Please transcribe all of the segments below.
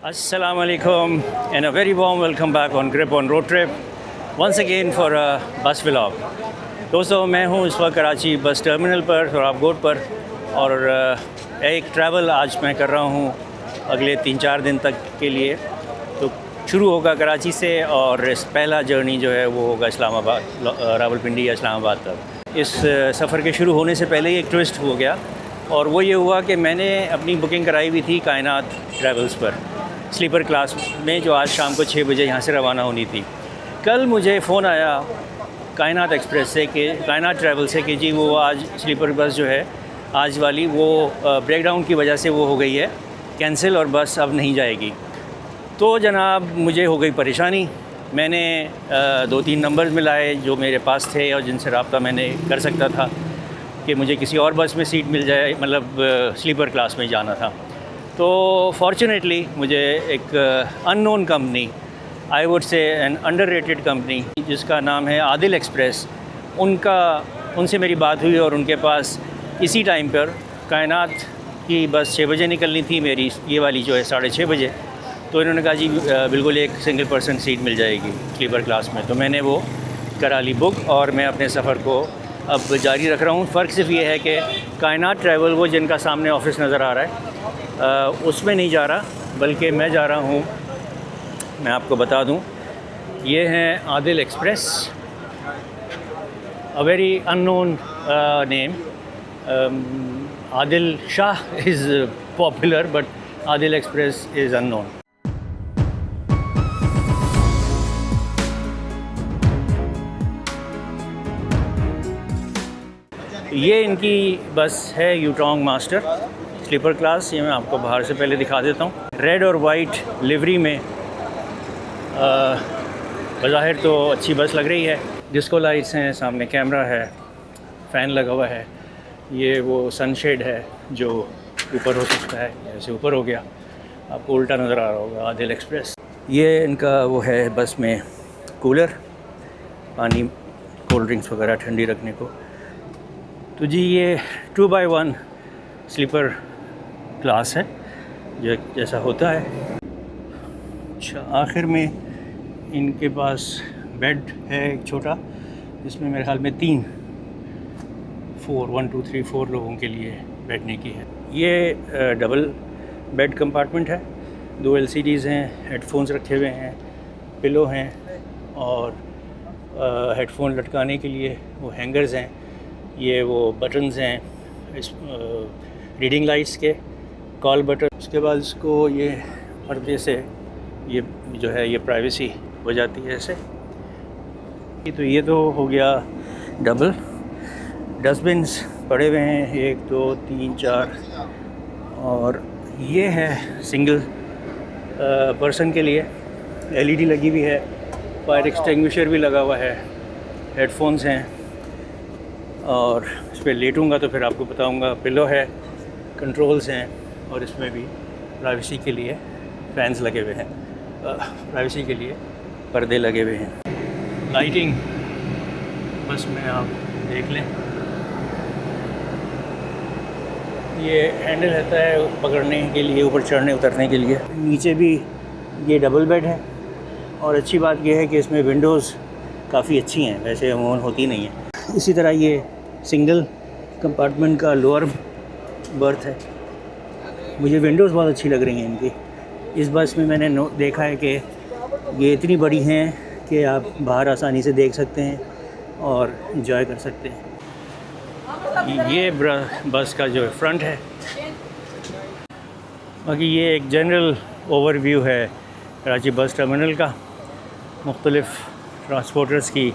Assalamu alaikum and a very warm welcome back on Grip on Road Trip once again for a bus vlog। दोस्तों मैं हूँ इस वक्त Karachi bus terminal पर सोहराब गोट पर और एक ट्रैवल आज मैं कर रहा हूँ अगले 3-4 दिन तक के लिए। तो शुरू होगा कराची से और इस पहला जर्नी जो है वो होगा इस्लामाबाद रावलपिंडी या इस्लामाबाद तक। इस सफ़र के शुरू होने से पहले ही एक ट्विस्ट हो गया और वो ये हुआ कि मैंने अपनी बुकिंग कराई हुई थी कायनात ट्रैवल्स पर स्लीपर क्लास में, जो आज शाम को 6 बजे यहाँ से रवाना होनी थी। कल मुझे फ़ोन आया कायनात एक्सप्रेस से कि कायनात ट्रैवल से कि जी वो आज स्लीपर बस जो है आज वाली वो ब्रेकडाउन की वजह से वो हो गई है कैंसिल और बस अब नहीं जाएगी। तो जनाब मुझे हो गई परेशानी। मैंने 2-3 नंबर्स मिलाए जो मेरे पास थे और जिनसे रब्ता मैंने कर सकता था कि मुझे किसी और बस में सीट मिल जाए, मतलब स्लीपर क्लास में जाना था। तो फॉर्चुनेटली मुझे एक unknown company, I would say N underrated company जिसका नाम है आदिल एक्सप्रेस, उनसे मेरी बात हुई और उनके पास इसी टाइम पर कायनात की बस 6 बजे निकलनी थी, मेरी ये वाली जो है 6:30 बजे। तो इन्होंने कहा जी बिल्कुल एक सिंगल पर्सन सीट मिल जाएगी स्लीपर क्लास में। तो मैंने वो करा ली बुक और मैं अपने सफ़र को अब जारी रख रहा हूँ। फ़र्क सिर्फ ये है कि कायनात ट्रैवल वो जिनका सामने ऑफिस नज़र आ रहा है उसमें नहीं जा रहा, बल्कि मैं जा रहा हूँ, मैं आपको बता दूँ, ये हैं Adil express, a very unknown name. Adil Shah is popular but Adil express is unknown. ये इनकी बस है यूटोंग मास्टर स्लीपर क्लास। ये मैं आपको बाहर से पहले दिखा देता हूँ। रेड और वाइट लिवरी में बज़ाहिर तो अच्छी बस लग रही है। डिस्को लाइट्स हैं, सामने कैमरा है, फ़ैन लगा हुआ है। ये वो सनशेड है जो ऊपर हो सकता है, ऐसे ऊपर हो गया, आपको उल्टा नज़र आ रहा होगा। आदिल एक्सप्रेस ये इनका वो है बस में कूलर, पानी कोल्ड ड्रिंक्स वगैरह ठंडी रखने को। तो जी ये 2x1 स्लीपर क्लास है जो जैसा होता है। अच्छा, आखिर में इनके पास बेड है एक छोटा, जिसमें मेरे ख्याल में 4 लोगों के लिए बैठने की है। ये डबल बेड कंपार्टमेंट है, 2 LCDs हैं, हेडफोन्स रखे हुए हैं, पिलो हैं और हेडफोन लटकाने के लिए वो हैंगर्स हैं। ये वो बटन्स हैं इस रीडिंग लाइट्स के, कॉल बटन। उसके बाद इसको ये पर्दे से ये जो है ये प्राइवेसी हो जाती है ऐसे। तो ये तो हो गया डबल। डस्टबिन्स पड़े हुए हैं 1 2 3 4 और ये है सिंगल पर्सन के लिए। LED लगी हुई है, फायर एक्सटिंग्विशर भी लगा हुआ है, हेडफोन्स हैं और इस पर लेटूँगा तो फिर आपको बताऊँगा। पिलो है, कंट्रोल्स हैं और इसमें भी प्राइवेसी के लिए फैंस लगे हुए हैं, प्राइवेसी के लिए पर्दे लगे हुए हैं। लाइटिंग बस में आप देख लें, ये हैंडल रहता है पकड़ने के लिए, ऊपर चढ़ने उतरने के लिए। नीचे भी ये डबल बेड है और अच्छी बात यह है कि इसमें विंडोज़ काफ़ी अच्छी हैं, वैसे अमूमन होती नहीं है। इसी तरह ये सिंगल कंपार्टमेंट का लोअर बर्थ है। मुझे विंडोज़ बहुत अच्छी लग रही हैं इनकी। इस बस में मैंने देखा है कि ये इतनी बड़ी हैं कि आप बाहर आसानी से देख सकते हैं और एंजॉय कर सकते हैं। ये बस का जो फ्रंट है। बाकी ये एक जनरल ओवरव्यू है कराची बस टर्मिनल का। मुख्तलिफ़ ट्रांसपोर्टर्स की,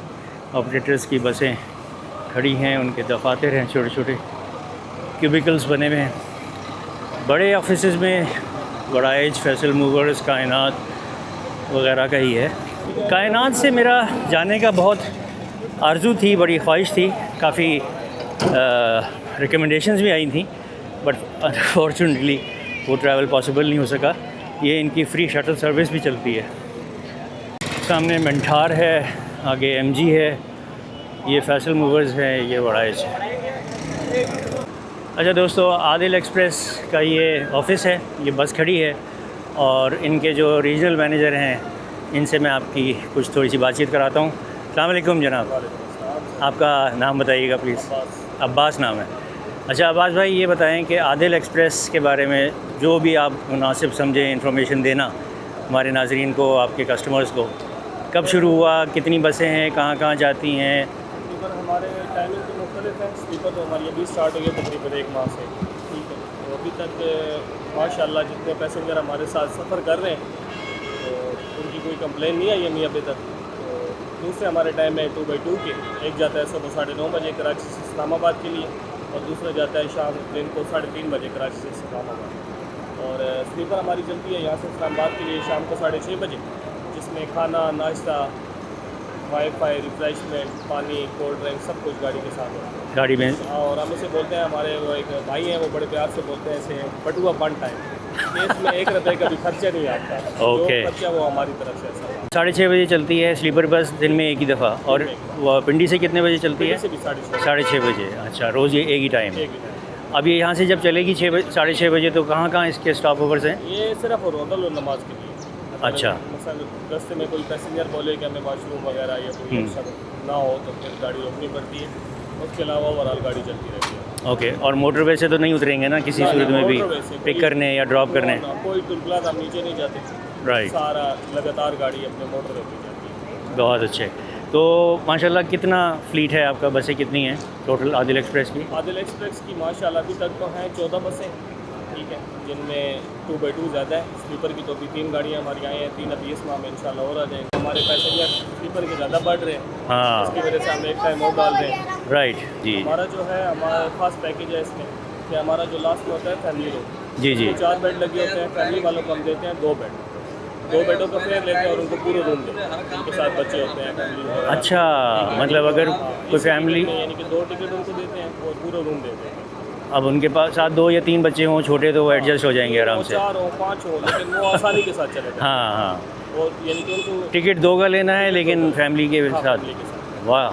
ऑपरेटर्स की बसें खड़ी हैं, उनके दफातर हैं, छोटे छोटे क्यूबिकल्स बने हुए हैं। बड़े ऑफिसेज़ में गड़ाइज, फैसल मूवर्स, कायनात वगैरह का ही है। कायनात से मेरा जाने का बहुत आरज़ू थी, बड़ी ख्वाहिश थी, काफ़ी रिकमेंडेशंस भी आई थी, बट अनफॉर्चुनेटली वो ट्रैवल पॉसिबल नहीं हो सका। ये इनकी फ्री शटल सर्विस भी चलती है। सामने मंठार है, आगे MG है, ये फैसल मूवर्स है, ये गड़ाइज है। अच्छा दोस्तों, आदिल एक्सप्रेस का ये ऑफ़िस है, ये बस खड़ी है और इनके जो रीजनल मैनेजर हैं इनसे मैं आपकी कुछ थोड़ी सी बातचीत कराता हूँ। अस्सलाम वालेकुम जनाब, आपका नाम बताइएगा प्लीज़। अब्बास नाम है। अच्छा अब्बास भाई, ये बताएं कि आदिल एक्सप्रेस के बारे में जो भी आप मुनासिब समझें इन्फॉर्मेशन देना हमारे नाजरीन को, आपके कस्टमर्स को। कब शुरू हुआ, कितनी बसें हैं, कहाँ कहाँ जाती हैं? स्लीपर हमारे टाइमिंग तो मुख्तलिफ हैं। स्लीपर तो हमारी अभी स्टार्ट हुई है तकरीबन 1 माह से, ठीक है। तो अभी तक माशाल्लाह जितने पैसेंजर हमारे साथ सफ़र कर रहे हैं तो उनकी कोई कंप्लेन नहीं आई हमें अभी तक। तो दूसरे हमारे टाइम है 2x2 के, एक जाता है सुबह 9:30 बजे कराची से इस्लामाबाद के लिए और दूसरा जाता है शाम दिन को 3:30 बजे कराची से इस्लामाबाद। और स्लीपर हमारी चलती है यहाँ से इस्लामाबाद के लिए शाम को 6:30 बजे, जिसमें खाना, नाश्ता, वाईफाई, रिफ्रेशमेंट, पानी, कोल्ड ड्रिंक सब कुछ गाड़ी के साथ होता है गाड़ी में। और हम इसे बोलते हैं, हमारे वो एक भाई हैं वो बड़े प्यार से बोलते हैं इसे बटुआ वन टाइम। इसमें 1 रुपये का भी खर्चा नहीं आता। ओके। जो खर्चा वो हमारी तरफ से ऐसा 6:30 बजे चलती है स्लीपर बस दिन में एक ही दफ़ा। और वो पिंडी से कितने बजे चलती है? से भी 6:30 6:30 बजे। अच्छा, रोज़ ये एक ही टाइम। एक ही टाइम। अब ये यहाँ से जब चलेगी 6:30 बजे तो कहाँ कहाँ इसके स्टॉप ओवर्स हैं? ये सिर्फ रोज़ल और नमाज के लिए। अच्छा। मसलन रास्ते में कोई पैसेंजर बोले कि हमें वॉशरूम वगैरह या कोई एक्स्ट्रा ना हो तो फिर गाड़ी रोकनी पड़ती है। उसके अलावा ओवरऑल गाड़ी चलती रहती है। ओके। और मोटरवे से तो नहीं उतरेंगे ना किसी सूरत में भी, पिक करने या ड्रॉप करने? कोई टुलबुला हम नीचे नहीं जाते। राइट। सारा लगातार गाड़ी अपने मोटरवे पे जाती है। बहुत अच्छे। तो माशाल्लाह कितना फ़्लीट है आपका, बसें कितनी हैं टोटल आदिल एक्सप्रेस की? आदिल एक्सप्रेस की माशाल्लाह अभी तक तो हैं 14 बसें, ठीक है, जिनमें 2x2 ज़्यादा है। स्लीपर की तो अभी 3 गाड़ियाँ हमारी आई हैं, 3 अभी इस माह में इंशाल्लाह और आ जाएंगे। हमारे पैसेंजर स्लीपर के ज़्यादा बढ़ रहे हैं, हाँ, इसकी वजह से हम एक टाइम और डाल रहे हैं। राइट जी। हमारा जो है हमारा खास पैकेज है इसमें कि हमारा जो लास्ट में होता है फैमिली रूम, जी जी। 4 बेड लगे होते हैं। फैमिली वालों को हम देते हैं 2 बेड, 2 बेडों का फेयर लेते हैं और उनको पूरे रूम देते हैं। उनके साथ बच्चे होते हैं, फैमिली। अच्छा, मतलब अगर कोई फैमिली, यानी कि 2 टिकट उनको देते हैं और पूरा रूम देते हैं। अब उनके पास साथ 2 या 3 बच्चे हों छोटे तो वो एडजस्ट हो जाएंगे आराम से। 4 हो 5 हो, लेकिन वो आसानी के साथ चले जाते हाँ हाँ। हैं। और यानी कि उनको टिकट 2 का लेना है लेकिन फैमिली के साथ। फैमिली के साथ। वाह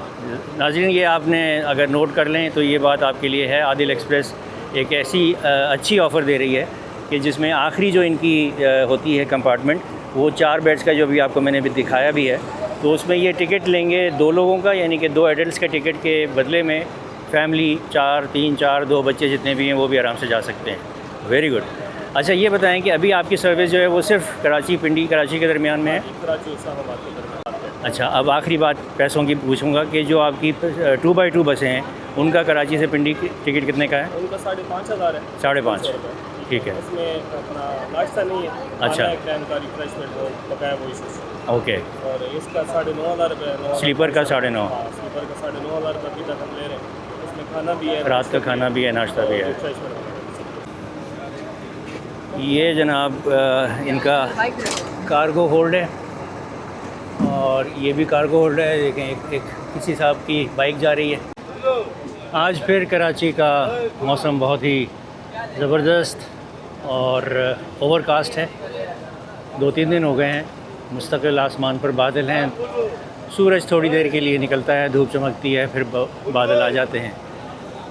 नाज़रीन, ये आपने अगर नोट कर लें तो ये बात आपके लिए है। आदिल एक्सप्रेस एक ऐसी अच्छी ऑफ़र दे रही है कि जिसमें आखिरी जो इनकी होती है कंपार्टमेंट, वो 4 बेड्स का जो भी आपको मैंने भी दिखाया भी है, तो उसमें ये टिकट लेंगे 2 लोगों का, यानी कि 2 एडल्ट्स के टिकट के बदले में फैमिली 4, 3, 4, 2 बच्चे जितने भी हैं वो भी आराम से जा सकते हैं। Very good. अच्छा ये बताएं कि अभी आपकी सर्विस जो है वो सिर्फ कराची पिंडी कराची के दरमियान में है? कराची इस्लामाबाद के दरमियान। अच्छा, अब आखिरी बात पैसों की पूछूंगा कि जो आपकी 2x2 बसें हैं उनका कराची से पिंडी की टिकट कितने का है? उनका 5,500 है। 5,500, ठीक है। उसमें अपना नाश्ता नहीं है। अच्छा। एक टाइम का रिफ्रेशमेंट वो बकाया वो इशू। ओके। और इसका 9,500 रुपये। स्लीपर का 9,500। हाँ, स्लीपर का 9,500 रुपये अभी तक हम ले रहे हैं। इसमें खाना भी है, रात का खाना भी है, नाश्ता भी है। रिफ्रेशमेंट। ये जनाब इनका कार्गो होल्ड है और ये भी कार्गो होल्ड है। देखें एक किसी साहब की बाइक जा रही है। आज फिर कराची का मौसम बहुत ही ज़बरदस्त और ओवरकास्ट है। 2-3 दिन हो गए हैं, मुस्तकिल आसमान पर बादल हैं। सूरज थोड़ी देर के लिए निकलता है, धूप चमकती है, फिर बादल आ जाते हैं।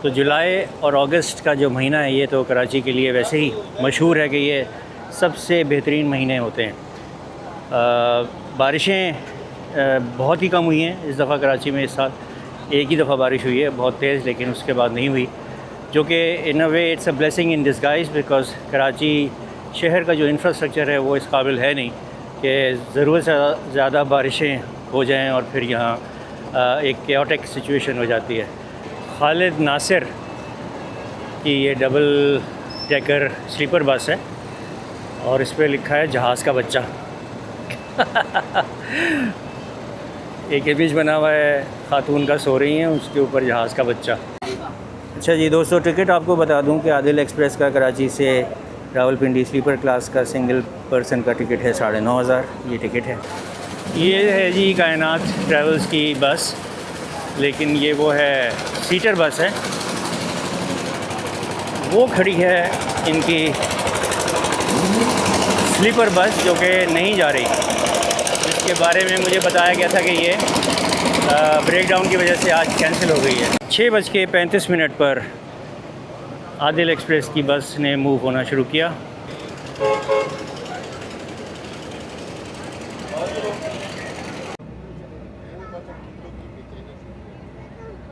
तो जुलाई और अगस्त का जो महीना है ये तो कराची के लिए वैसे ही मशहूर है कि ये सबसे बेहतरीन महीने होते हैं। बारिशें बहुत ही कम हुई हैं इस दफ़ा कराची में। इस साल एक ही दफ़ा बारिश हुई है बहुत तेज़, लेकिन उसके बाद नहीं हुई, जो कि in a way it's a blessing in disguise, because Karachi शहर का जो इंफ्रास्ट्रक्चर है वो इस काबिल है नहीं कि ज़रूरत से ज़्यादा बारिशें हो जाएं और फिर यहाँ एक केओटिक सिचुएशन हो जाती है। खालिद नासिर की ये डबल डेकर स्लीपर बस है और इस पर लिखा है जहाज़ का बच्चा। एक इमेज बना हुआ है, खातून का सो रही हैं, उसके ऊपर जहाज़ का बच्चा। अच्छा जी दोस्तों, टिकट आपको बता दूं कि आदिल एक्सप्रेस का कराची से रावलपिंडी स्लीपर क्लास का सिंगल पर्सन का टिकट है 9,500, ये टिकट है। ये है जी कायनात ट्रैवल्स की बस, लेकिन ये वो है सीटर बस है। वो खड़ी है इनकी स्लीपर बस जो कि नहीं जा रही, जिसके बारे में मुझे बताया गया था कि ये ब्रेक डाउन की वजह से आज कैंसिल हो गई है। 6:35 पर आदिल एक्सप्रेस की बस ने मूव होना शुरू किया।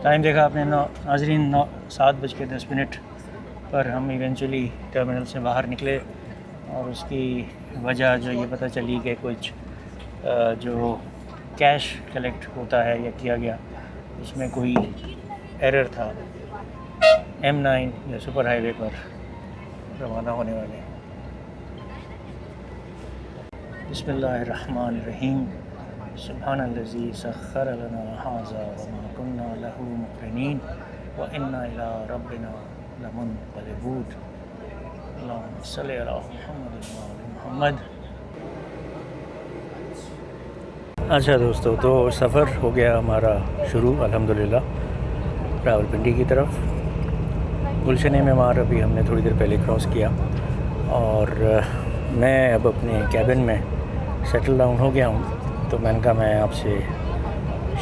टाइम देखा आपने नाजरीन 7:10 पर हम इवेंचुअली टर्मिनल से बाहर निकले और उसकी वजह जो ये पता चली कि कुछ जो कैश कलेक्ट होता है या किया गया उसमें कोई एरर था। M9 या सुपर हाईवे पर रवाना होने वाले। बिस्मिल्लाहिर्रहमानिर्रहीम। सुब्हानल्लज़ी सख्खर लना हाज़ा व मा कुन्ना लहू मुक़रिनीन व इन्ना इला रब्बिना लमुनक़लिबून। अल्लाहुम्मा सल्लि अला मुहम्मद व आलि मुहम्मद। अच्छा दोस्तों, तो सफ़र हो गया हमारा शुरू अल्हम्दुलिल्लाह रावलपिंडी की तरफ। गुलशन मेमार अभी हमने थोड़ी देर पहले क्रॉस किया और मैं अब अपने कैबिन में सेटल डाउन हो गया हूँ। तो मैंने कहा मैं आपसे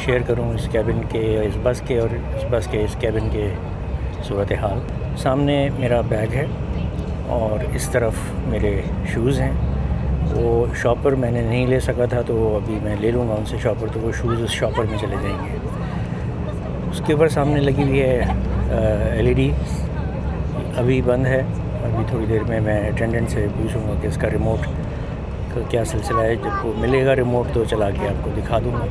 शेयर करूँ इस कैबिन के, इस बस के और इस बस के इस कैबिन के सूरत हाल। सामने मेरा बैग है और इस तरफ मेरे शूज़ हैं। वो शॉपर मैंने नहीं ले सका था तो अभी मैं ले लूँगा उनसे शॉपर, तो वो शूज़ उस शॉपर में चले जाएंगे। उसके ऊपर सामने लगी हुई है LED, अभी बंद है। अभी थोड़ी देर में मैं अटेंडेंट से पूछूंगा कि इसका रिमोट का क्या सिलसिला है। जब वो मिलेगा रिमोट तो चला के आपको दिखा दूँगा।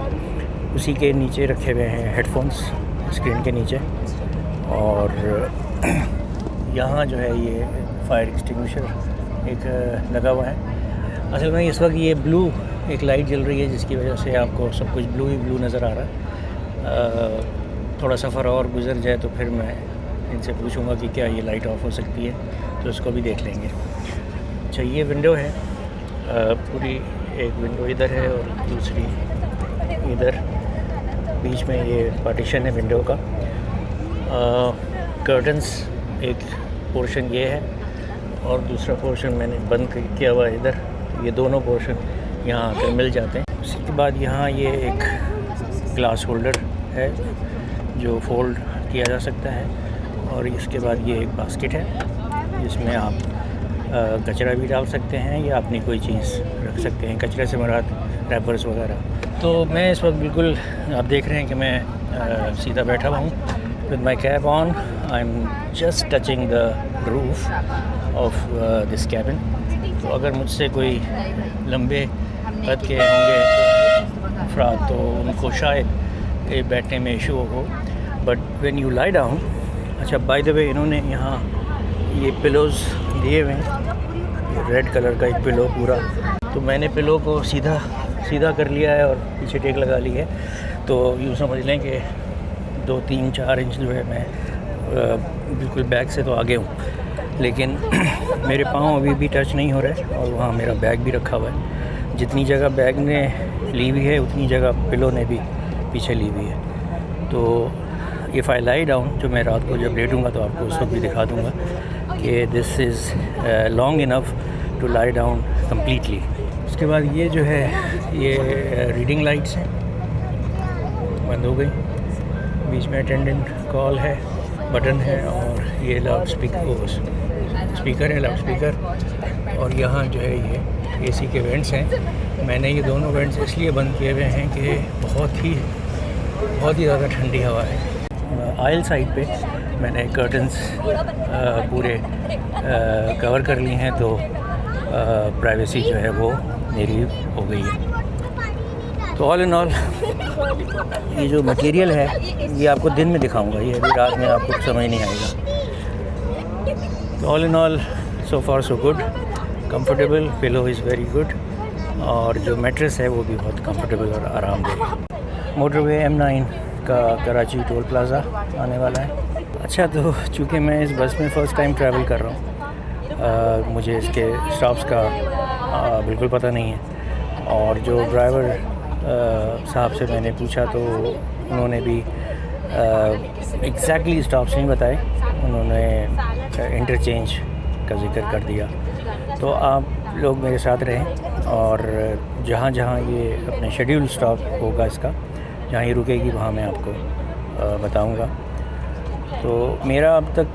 उसी के नीचे रखे हुए हैं हेडफोन्स स्क्रीन के नीचे, और यहाँ जो है ये फायर एक्सटिंग्विशर एक लगा हुआ है। असल में इस वक्त ये ब्लू एक लाइट जल रही है जिसकी वजह से आपको सब कुछ ब्लू ही ब्लू नज़र आ रहा है। थोड़ा सफ़र और गुजर जाए तो फिर मैं इनसे पूछूंगा कि क्या ये लाइट ऑफ हो सकती है, तो उसको भी देख लेंगे। अच्छा, ये विंडो है पूरी, एक विंडो इधर है और दूसरी इधर, बीच में ये पार्टीशन है विंडो का। कर्टन्स एक पोर्शन ये है और दूसरा पोर्शन मैंने बंद किया हुआ है इधर। ये दोनों पोर्शन यहाँ आकर मिल जाते हैं। उसके बाद यहाँ ये एक ग्लास होल्डर है जो फोल्ड किया जा सकता है, और इसके बाद ये एक बास्केट है जिसमें आप कचरा भी डाल सकते हैं या अपनी कोई चीज़ रख सकते हैं। कचरे से मुराद रैपर्स वगैरह। तो मैं इस वक्त बिल्कुल, आप देख रहे हैं कि मैं सीधा बैठा हुआ हूँ with my cap on. I am just touching the roof of this cabin. तो अगर मुझसे कोई लंबे कद के होंगे अफराद तो उनको शायद बैठने में इशू हो, but when you lie down. अच्छा, बाय द वे इन्होंने यहाँ ये पिलोज़ दिए हुए हैं, रेड कलर का एक पिलो पूरा। तो मैंने पिलो को सीधा कर लिया है और पीछे टेक लगा ली है। तो यूँ समझ लें कि 2, 3, 4 इंच जो है मैं बिल्कुल बैग से तो आगे हूँ, लेकिन मेरे पाँव अभी भी टच नहीं हो रहे और वहाँ मेरा बैग भी रखा हुआ है। जितनी जगह बैग ने ली हुई है उतनी जगह पिलो ने भी पीछे ली हुई है। तो इफ़ आई लाई डाउन, जो मैं रात को जब लेटूँगा तो आपको उस वक्त भी दिखा दूँगा कि this is long enough to lie down completely. उसके बाद ये जो है ये रीडिंग लाइट्स हैं, बंद हो गई। बीच में अटेंडेंट कॉल है, बटन है, और ये लाउड स्पीकर है, लाउड स्पीकर। और यहाँ जो है ये AC के वेंट्स हैं। मैंने ये दोनों वेंट्स इसलिए बंद किए हुए हैं कि बहुत ही ज़्यादा ठंडी हवा है। आयल साइड पे मैंने कर्टन्स पूरे कवर कर ली हैं, तो प्राइवेसी जो है वो मेरी हो गई है। तो ऑल इन ऑल ये जो मटेरियल है ये आपको दिन में दिखाऊंगा, ये अभी रात में आपको समझ नहीं आएगा। तो all in all so far so good, comfortable, pillow is very good, और जो मैट्रेस है वो भी बहुत कंफर्टेबल और आरामदेह। मोटरवे M9 का कराची टोल प्लाज़ा आने वाला है। अच्छा, तो चूँकि मैं इस बस में फ़र्स्ट टाइम ट्रैवल कर रहा हूँ, मुझे इसके स्टॉप्स का बिल्कुल पता नहीं है, और जो ड्राइवर साहब से मैंने पूछा तो उन्होंने भी एग्जैक्टली स्टॉप्स नहीं बताए, उन्होंने इंटरचेंज का जिक्र कर दिया। तो आप लोग मेरे साथ रहें और जहाँ जहाँ ये अपने शेड्यूल स्टॉप होगा इसका, जहाँ ये रुकेगी वहाँ मैं आपको बताऊँगा। तो मेरा अब तक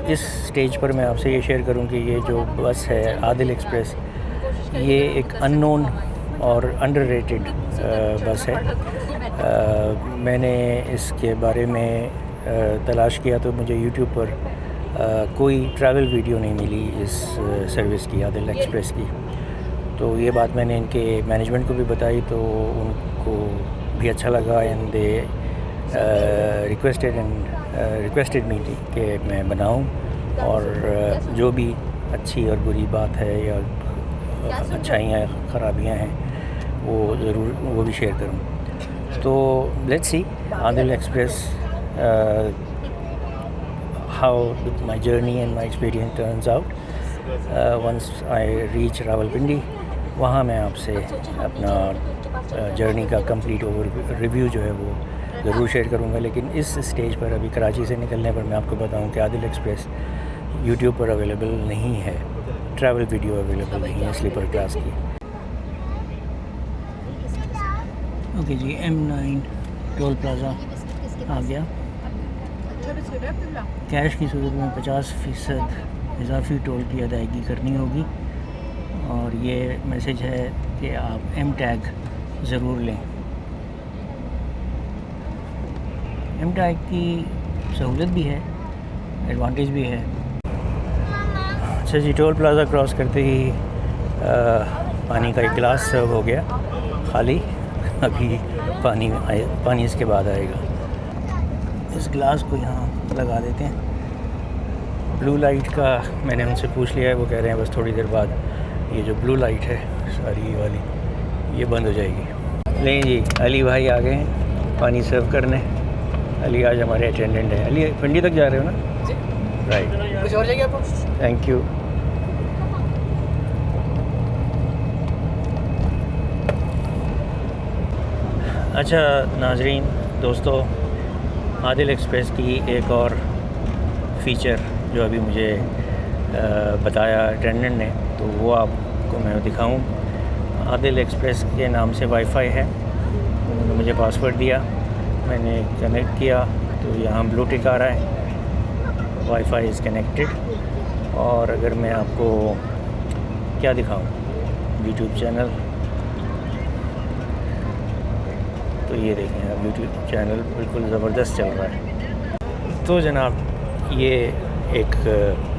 इस स्टेज पर मैं आपसे ये शेयर करूँ कि ये जो बस है आदिल एक्सप्रेस, ये एक अननोन और अंडररेटेड बस है। मैंने इसके बारे में तलाश किया तो मुझे यूट्यूब पर कोई ट्रैवल वीडियो नहीं मिली इस सर्विस की, आदिल एक्सप्रेस की। तो ये बात मैंने इनके मैनेजमेंट को भी बताई तो उनको भी अच्छा लगा एंड दे रिक्वेस्टेड मी कि मैं बनाऊं और जो भी अच्छी और बुरी बात है या अच्छाइयाँ ख़राबियाँ हैं वो ज़रूर वो भी शेयर करूं। तो let's see Adil express how my journey and my experience turns out once I reach Rawalpindi. वहाँ मैं आपसे अपना जर्नी का कंप्लीट रिव्यू जो है वो ज़रूर शेयर करूँगा। लेकिन इस स्टेज पर अभी कराची से निकलने पर मैं आपको बताऊँ कि आदिल एक्सप्रेस यूट्यूब पर अवेलेबल नहीं है, ट्रैवल वीडियो अवेलेबल नहीं है स्लीपर क्लास की। ओके जी, M9 टोल प्लाज़ा आ गया। कैश की सूरत में 50% इजाफी टोल की अदायगी करनी होगी और ये मैसेज है कि आप M टैग ज़रूर लें। M टैग की सहूलत भी है, एडवांटेज भी है। अच्छा जी, टोल प्लाज़ा क्रॉस करते ही पानी का एक गिलास सर्व हो गया खाली। अभी पानी इसके बाद आएगा। इस गिलास को यहाँ लगा देते हैं। ब्लू लाइट का मैंने उनसे पूछ लिया है, वो कह रहे हैं बस थोड़ी देर बाद ये जो ब्लू लाइट है सारी ये वाली ये बंद हो जाएगी। नहीं जी, अली भाई आ गए हैं पानी सर्व करने। अली आज हमारे अटेंडेंट हैं। अली पिंडी तक जा रहे हो ना? राइट, कुछ और चाहिए आपको? Thank you. अच्छा नाजरीन, दोस्तों, आदिल एक्सप्रेस की एक और फ़ीचर जो अभी मुझे बताया अटेंडेंट ने, तो वो आपको मैं दिखाऊं। आदिल एक्सप्रेस के नाम से वाईफाई है। उन्होंने मुझे पासवर्ड दिया, मैंने कनेक्ट किया तो यहाँ ब्लू टिक आ रहा है, वाईफाई इज़ कनेक्टेड। और अगर मैं आपको क्या दिखाऊं, यूट्यूब चैनल, तो ये देखें अब यूट्यूब चैनल बिल्कुल ज़बरदस्त चल रहा है। तो जनाब, ये एक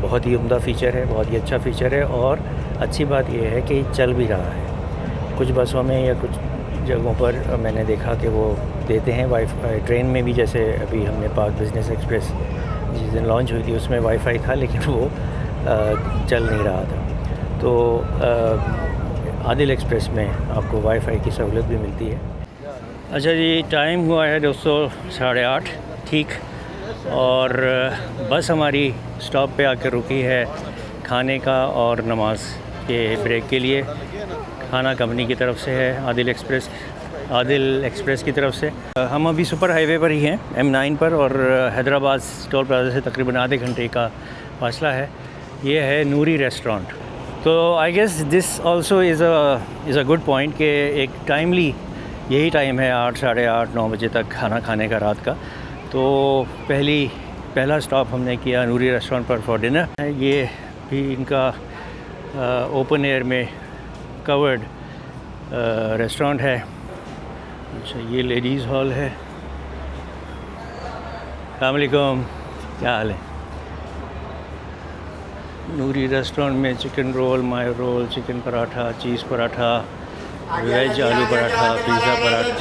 बहुत ही उम्दा फ़ीचर है, बहुत ही अच्छा फ़ीचर है। और अच्छी बात यह है कि चल भी रहा है। कुछ बसों में या कुछ जगहों पर मैंने देखा कि वो देते हैं वाईफाई। ट्रेन में भी, जैसे अभी हमने पाक बिज़नेस एक्सप्रेस जिस दिन लॉन्च हुई थी उसमें वाईफाई था, लेकिन वो चल नहीं रहा था। तो आदिल एक्सप्रेस में आपको वाईफाई की सहूलत भी मिलती है। अच्छा जी, टाइम हुआ है दोस्तों 8:30 ठीक, और बस हमारी स्टॉप पे आकर रुकी है खाने का और नमाज के ब्रेक के लिए। खाना कंपनी की तरफ से है, आदिल एक्सप्रेस की तरफ से। हम अभी सुपर हाईवे पर ही हैं, M9 पर, और हैदराबाद टोल प्लाज़ा से तकरीबन आधे घंटे का फासला है। ये है नूरी रेस्टोरेंट। तो I guess this also is a good point कि एक टाइमली यही टाइम है 8, साढ़े 8, 9 बजे तक खाना खाने का रात का। तो पहला स्टॉप हमने किया नूरी रेस्टोरेंट पर फॉर डिनर। ये भी इनका ओपन एयर में कवर्ड रेस्टोरेंट है। अच्छा, ये लेडीज़ हॉल है। अस्सलाम वालेकुम, क्या हाल है? नूरी रेस्टोरेंट में चिकन रोल, मायो रोल, चिकन पराठा, चीज़ पराठा, वेज आलू पराठा, पिज़्ज़ा पराठा।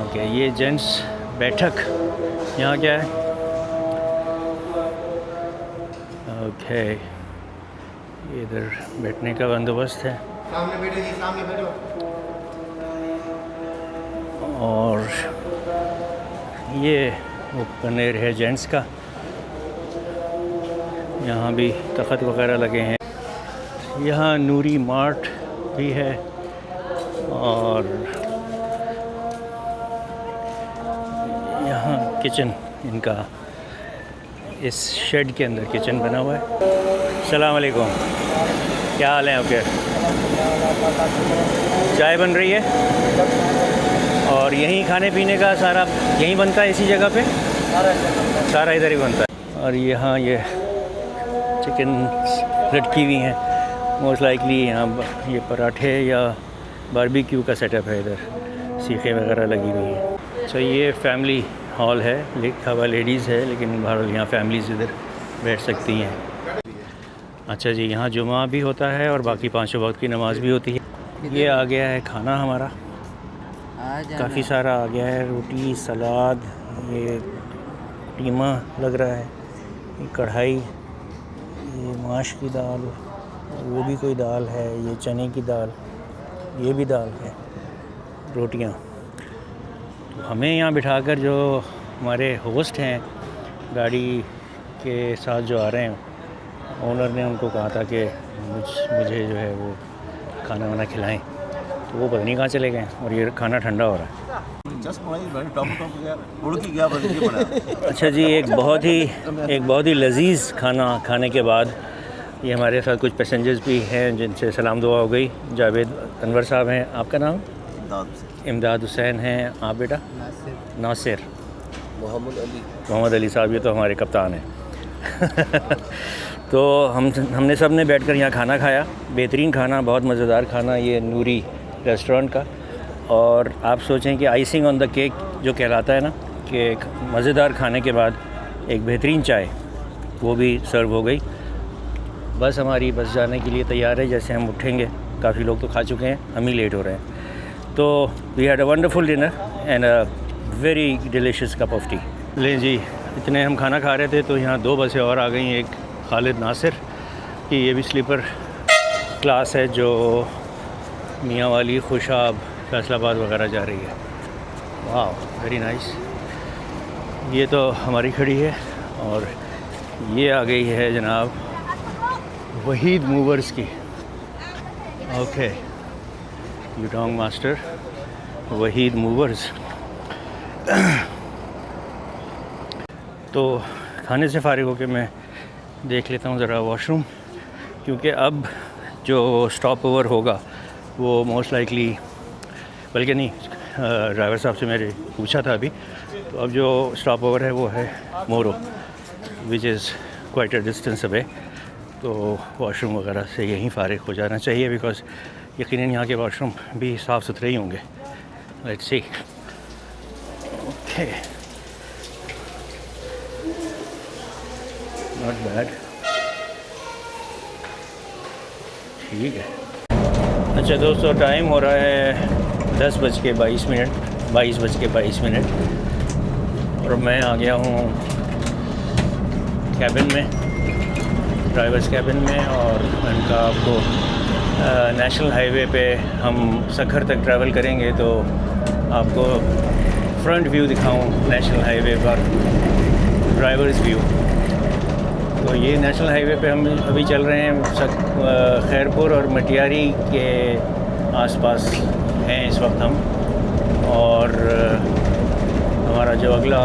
ओके, ये जेंट्स बैठक यहाँ क्या है? ओके, इधर बैठने का बंदोबस्त है। सामने बैठो जी, सामने बैठो। और ये ओपन एयर है जेंट्स का। यहाँ भी तख़्त वगैरह लगे हैं। यहाँ नूरी मार्ट भी है और यहाँ किचन इनका, इस शेड के अंदर किचन बना हुआ है। अस्सलाम वालेकुम, क्या हाल है आपके? चाय बन रही है और यहीं खाने पीने का सारा यहीं बनता है, इसी जगह पे सारा इधर ही बनता है। और यहाँ ये चिकन लटकी हुई हैं, मोस्ट लाइकली यहाँ ये पराठे या बारबेक्यू का सेटअप है इधर, सीखें वगैरह लगी हुई हैं। सो ये फैमिली हॉल है, लिखा हुआ लेडीज़ है, लेकिन बहरहाल यहाँ फैमिलीज़ इधर बैठ सकती हैं। अच्छा जी, यहाँ जुमा भी होता है और बाकी 5 वक्त की नमाज़ भी होती है। ये आ गया है खाना हमारा, काफ़ी सारा आ गया है, रोटी, सलाद, ये कीमा लग रहा है, ये कढ़ाई, ये माश की दाल, वो भी कोई दाल है, ये चने की दाल, ये भी दाल है, रोटियाँ। तो हमें यहाँ बिठाकर जो हमारे होस्ट हैं गाड़ी के साथ जो आ रहे हैं, ओनर ने उनको कहा था कि मुझे जो है वो खाना वाना खिलाएं, तो वो पता नहीं कहाँ चले गए और ये खाना ठंडा हो रहा है। अच्छा जी, एक बहुत ही लजीज़ खाना खाने के बाद ये हमारे साथ कुछ पैसेंजर्स भी हैं जिनसे सलाम दुआ हो गई। जावेद अनवर साहब हैं, आपका नाम? इमदाद हुसैन हैं, आप बेटा? नासिर। मोहम्मद अली साहब, ये तो हमारे कप्तान हैं। तो हमने सब ने बैठ कर यहाँ खाना खाया, बेहतरीन खाना, बहुत मज़ेदार खाना, ये नूरी रेस्टोरेंट का। और आप सोचें कि आइसिंग ऑन द केक जो कहलाता है ना, कि एक मज़ेदार खाने के बाद एक बेहतरीन चाय, वो भी सर्व हो गई। बस हमारी बस जाने के लिए तैयार है, जैसे हम उठेंगे, काफ़ी लोग तो खा चुके हैं, हम ही लेट हो रहे हैं। तो we had a wonderful dinner and a very delicious cup of tea. लें जी, इतने हम खाना खा रहे थे तो यहाँ 2 बसें और आ गई, एक खालिद नासिर की, ये भी स्लीपर क्लास है जो मियाँ वाली, खुशाब, फैसलाबाद वगैरह जा रही है। वाह, वेरी नाइस। ये तो हमारी खड़ी है और ये आ गई है जनाब वहीद मूवर्स की। Okay, Yutong master Waheed movers. तो खाने से फ़ारिग होकर मैं देख लेता हूँ ज़रा वॉशरूम, क्योंकि अब जो स्टॉप ओवर होगा वो मोस्ट लाइकली, बल्कि नहीं, ड्राइवर साहब से मैंने पूछा था अभी, तो अब जो स्टॉप ओवर है वो है मोरो, which is quite a distance away. तो वॉशरूम वगैरह से यहीं फ़ारिग हो जाना चाहिए, बिकॉज़ यकीनन यहाँ के वॉशरूम भी साफ़ सुथरे ही होंगे। Let's see. Okay, not bad, ठीक है। अच्छा दोस्तों, टाइम हो रहा है 22:22 और मैं आ गया हूँ कैबिन में, ड्राइवर्स कैबिन में। और मैंने कहा आपको नेशनल हाईवे पे हम सखर तक ट्रैवल करेंगे तो आपको फ्रंट व्यू दिखाऊं नेशनल हाईवे पर, ड्राइवर्स व्यू। तो ये नेशनल हाईवे पे हम अभी चल रहे हैं, खैरपुर और मटियारी के आसपास हैं इस वक्त हम। और हमारा जो अगला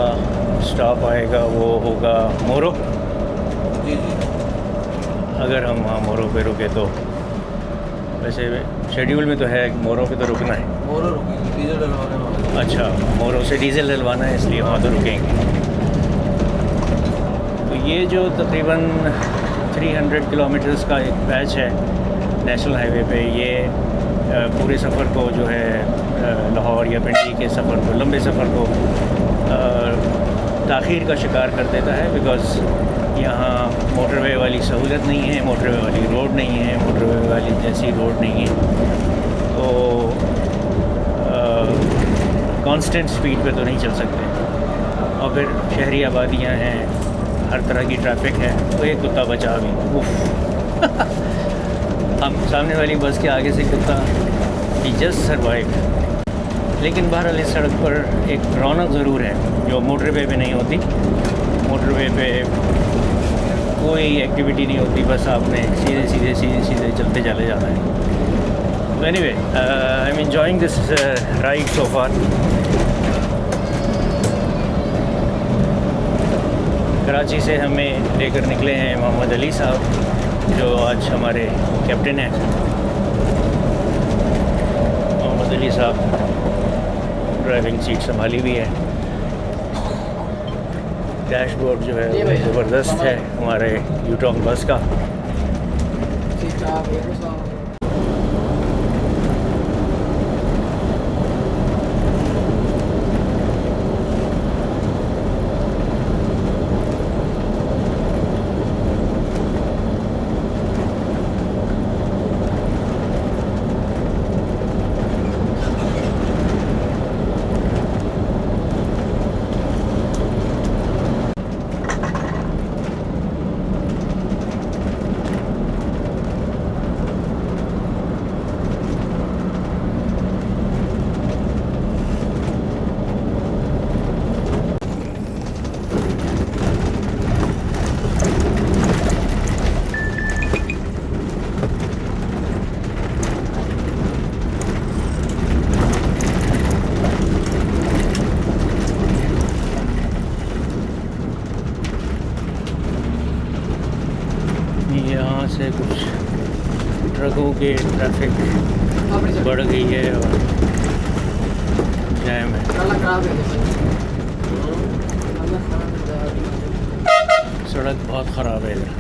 स्टॉप आएगा वो होगा मोरो। जी जी, अगर हम वहाँ मोरो पे रुके तो, वैसे शेड्यूल में तो है मोरो पे तो रुकना है। मोरो रुकेंगे, डीजल डलवाने। अच्छा, मोरो से डीजल डलवाना है, इसलिए वहाँ तो रुकेंगे। तो ये जो तकरीबन 300 किलोमीटर्स का एक पैच है नेशनल हाईवे पे, ये पूरे सफ़र को जो है लाहौर या पिंडी के सफ़र को, लंबे सफ़र को ताख़ीर का शिकार कर देता है, बिकॉज़ यहाँ मोटरवे वाली सहूलत नहीं है, मोटरवे वाली रोड नहीं है, मोटरवे वाली जैसी रोड नहीं है। तो कांस्टेंट स्पीड पे तो नहीं चल सकते। और फिर शहरी आबादियाँ हैं, हर तरह की ट्रैफिक है, तो एक कुत्ता बचा भी, उफ। हम सामने वाली बस के आगे से कुत्ता ही जस्ट सर्वाइव। लेकिन बहरहाल इस सड़क पर एक रौनक ज़रूर है जो मोटरवे पे नहीं होती। मोटरवे पे कोई एक्टिविटी नहीं होती, बस आपने सीधे चलते चले जाना है। Anyway, I am enjoying this ride so far. Karachi से हमें लेकर निकले हैं मोहम्मद अली साहब, जो आज हमारे कैप्टन हैं। मोहम्मद अली साहब ड्राइविंग सीट संभाली भी है। डैशबोर्ड जो है ज़बरदस्त है हमारे यूटोंग बस का। ट्रैफिक बढ़ गई है और जैम है। सड़क बहुत ख़राब है इधर।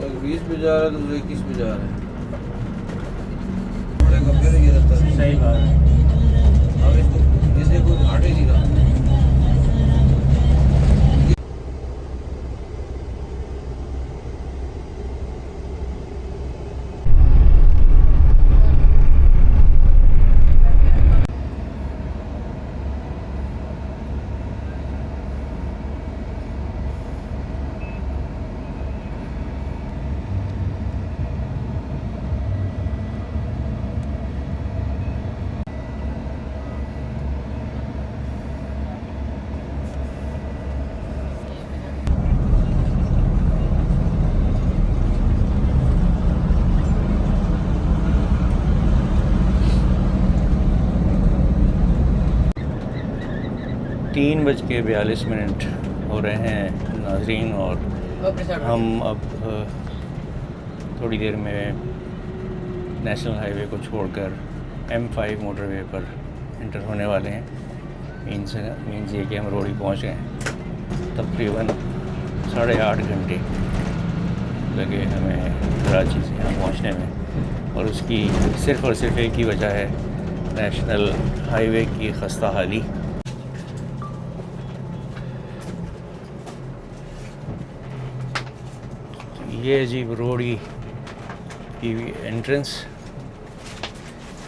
एक 20 पे जा रहा है, दूसरे 21 पे जा रहा है। थोड़े गंभीर है ये रास्ता। सही बात है। अब इसको इसे कुछ आटे नहीं रहा। तीन बज के 42 मिनट हो रहे हैं नाजरीन, और हम अब थोड़ी देर में नेशनल हाईवे को छोड़कर M5 मोटरवे पर इंटर होने वाले हैं। मीन्स ये कि हम रोड़ी पहुंच गए हैं। तकरीबन 8.5 घंटे लगे हमें कराची से यहाँ पहुँचने में, और उसकी सिर्फ़ और सिर्फ एक ही वजह है, नेशनल हाईवे की खस्ता हाली। ये अजीब रोड़ी की एंट्रेंस,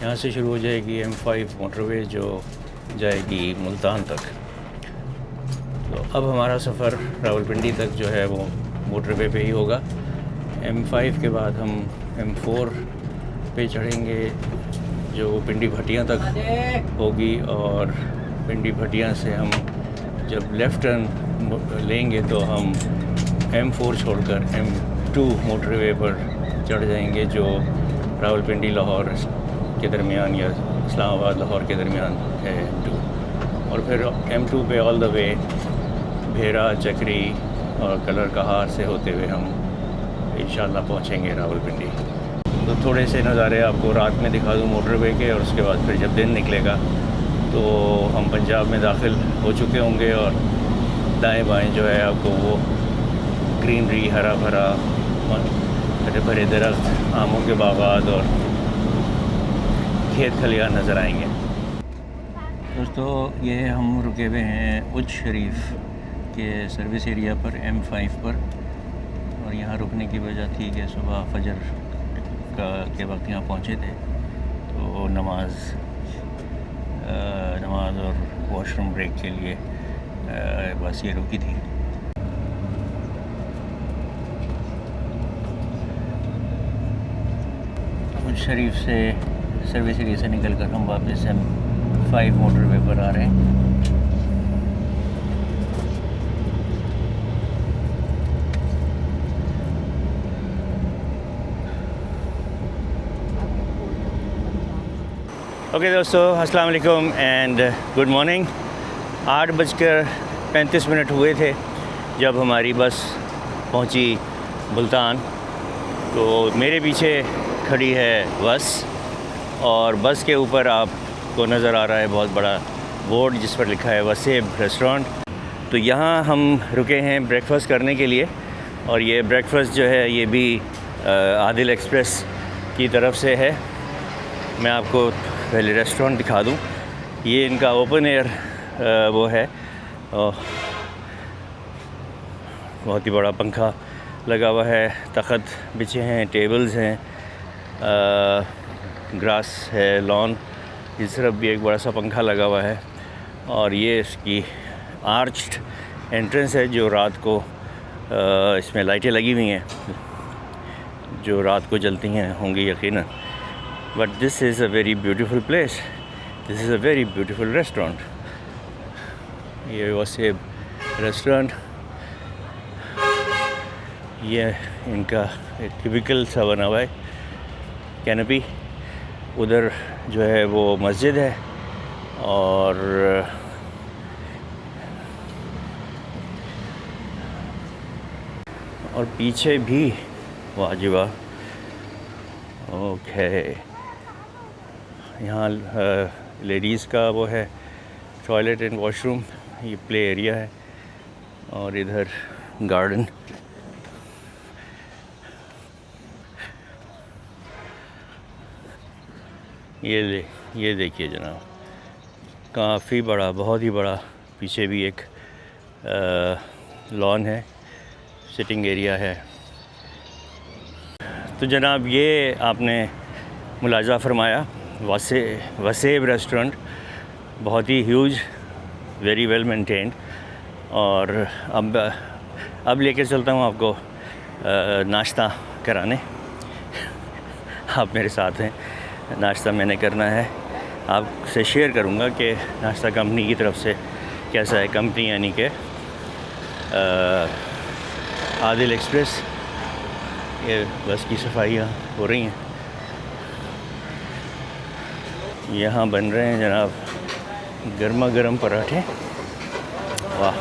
यहाँ से शुरू हो जाएगी M5 मोटरवे जो जाएगी मुल्तान तक। तो अब हमारा सफ़र रावलपिंडी तक जो है वो मोटरवे पे ही होगा। M5 के बाद हम M4 पे चढ़ेंगे जो पिंडी भटियाँ तक होगी, और पिंडी भटियाँ से हम जब लेफ़्ट टर्न लेंगे तो हम M4 छोड़कर M2 मोटरवे पर चढ़ जाएंगे जो रावलपिंडी लाहौर के दरमियान या इस्लामाबाद लाहौर के दरमियान है M2। और फिर M2 पे ऑल द वे भेरा, चक्री और कलर कहार से होते हुए हम इंशाल्लाह पहुँचेंगे रावलपिंडी। तो थोड़े से नज़ारे आपको रात में दिखा दूँ मोटरवे के, और उसके बाद फिर जब दिन निकलेगा तो हम पंजाब में दाखिल हो चुके होंगे, और दाएं बाएं जो है आपको वो ग्रीनरी, हरा भरा हरे भरे दरख्त, आमों के बागात और खेत खलियान नज़र आएंगे। दोस्तों, ये हम रुके हुए हैं उच्च शरीफ के सर्विस एरिया पर M5 पर, और यहाँ रुकने की वजह थी कि सुबह फजर के वक्त यहाँ पहुँचे थे, तो नमाज और वॉशरूम ब्रेक के लिए बस ये रुकी थी। उच्च शरीफ से सर्विस एरिया से निकलकर हम वापस M5 मोटरवे पर आ रहे हैं। ओके दोस्तों, अस्सलाम वालेकुम एंड गुड मॉर्निंग। 8:35 हुए थे जब हमारी बस पहुंची मुल्तान। तो मेरे पीछे खड़ी है बस, और बस के ऊपर आपको नज़र आ रहा है बहुत बड़ा बोर्ड जिस पर लिखा है वसेब रेस्टोरेंट। तो यहाँ हम रुके हैं ब्रेकफ़ास्ट करने के लिए, और ये ब्रेकफ़ास्ट जो है ये भी आदिल एक्सप्रेस की तरफ से है। मैं आपको पहले रेस्टोरेंट दिखा दूँ। ये इनका ओपन एयर वो है, बहुत ही बड़ा पंखा लगा हुआ है, तख़त बिछे हैं, टेबल्स हैं, ग्रास है, लॉन, इस तरफ भी एक बड़ा सा पंखा लगा हुआ है। और ये इसकी आर्च्ड एंट्रेंस है जो रात को इसमें लाइटें लगी हुई हैं जो रात को जलती हैं होंगी यकीनन। But this is a very beautiful place, this is a very beautiful restaurant. ये वसेब रेस्टोरेंट ये इनका एक टिपिकल सा बना हुआ है कैनपी। उधर जो है वो मस्जिद है और पीछे भी वाजिबा। ओके, यहाँ लेडीज़ का वो है टॉयलेट एंड वॉशरूम, ये प्ले एरिया है और इधर गार्डन। ये देखिए जनाब, काफ़ी बड़ा, बहुत ही बड़ा। पीछे भी एक लॉन है, सिटिंग एरिया है। तो जनाब ये आपने मुलाजा फरमाया वसेब रेस्टोरेंट, बहुत ही ह्यूज, वेरी वेल मेंटेन्ड। और अब लेके चलता हूँ आपको नाश्ता कराने। आप मेरे साथ हैं, नाश्ता मैंने करना है, आपसे शेयर करूँगा कि नाश्ता कंपनी की तरफ से कैसा है। कंपनी यानी कि आदिल एक्सप्रेस। ये बस की सफाइयाँ हो रही हैं। यहाँ बन रहे हैं जनाब गर्मा गर्म पराठे। वाह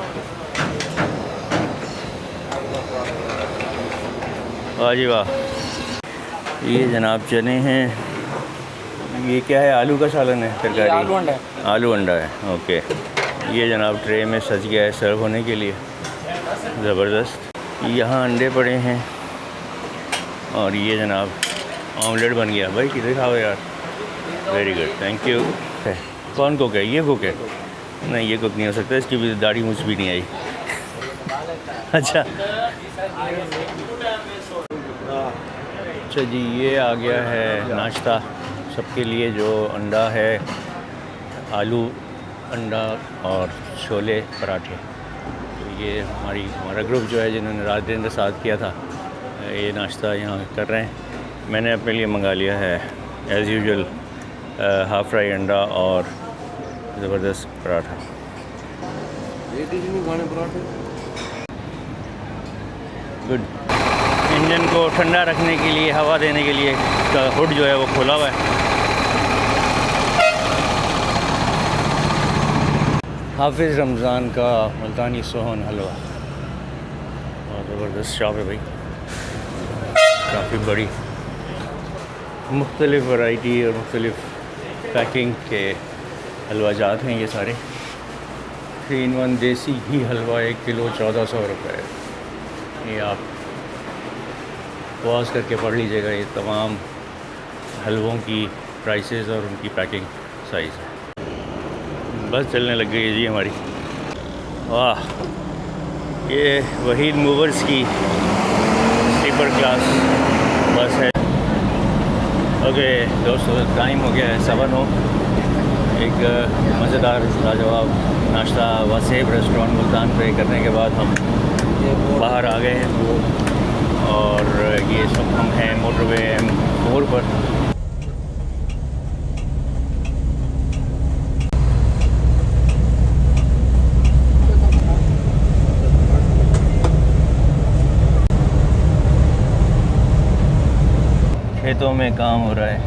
वाह जी वाह। ये जनाब चने हैं। ये क्या है? आलू का सालन है, तरकारी? आलू अंडा है। ओके, ये जनाब ट्रे में सज गया है सर्व होने के लिए। ज़बरदस्त। यहाँ अंडे पड़े हैं और ये जनाब ऑमलेट बन गया। भाई किधर खाओ यार। Very good, thank you. कौन कुक है? ये कुक है? नहीं, ये कुक नहीं हो सकता, इसकी भी दाढ़ी मुझ भी नहीं आई। अच्छा जी, ये आ गया है नाश्ता सबके लिए, जो अंडा है, आलू अंडा और छोले पराठे। तो ये हमारा ग्रुप जो है जिन्होंने रात दिन साथ किया था, ये नाश्ता यहाँ कर रहे हैं। मैंने अपने लिए मंगा लिया है एज़ यूजुअल हाफ़ फ्राई अंडा और ज़बरदस्त पराठा। गुड। इंजन को ठंडा रखने के लिए, हवा देने के लिए इसका हुड जो है वो खोला हुआ है। हाफिज़ रमज़ान का मुल्तानी सोहन हलवा, और ज़बरदस्त शॉप है भाई, काफ़ी बड़ी, मुख्तलिफ़ वैरायटी और मुख्तलिफ़ पैकिंग के हलवा जात हैं ये सारे। 3-in-1 देसी घी हलवा 1 किलो 1400 रुपये। ये आप पॉज करके पढ़ लीजिएगा, ये तमाम हलवों की प्राइसेस और उनकी पैकिंग साइज़। बस चलने लग गई है जी हमारी। वाह, ये वहीद मूवर्स की स्लीपर क्लास बस है। ओके दोस्तों, टाइम हो गया है 7:09। एक मज़ेदार लाजवाब नाश्ता वसेब रेस्टोरेंट मुल्तान पे करने के बाद हम बाहर आ गए हैं और ये इस वक्त हम हैं मोटरवे M4 पर। खेतों में काम हो रहा है,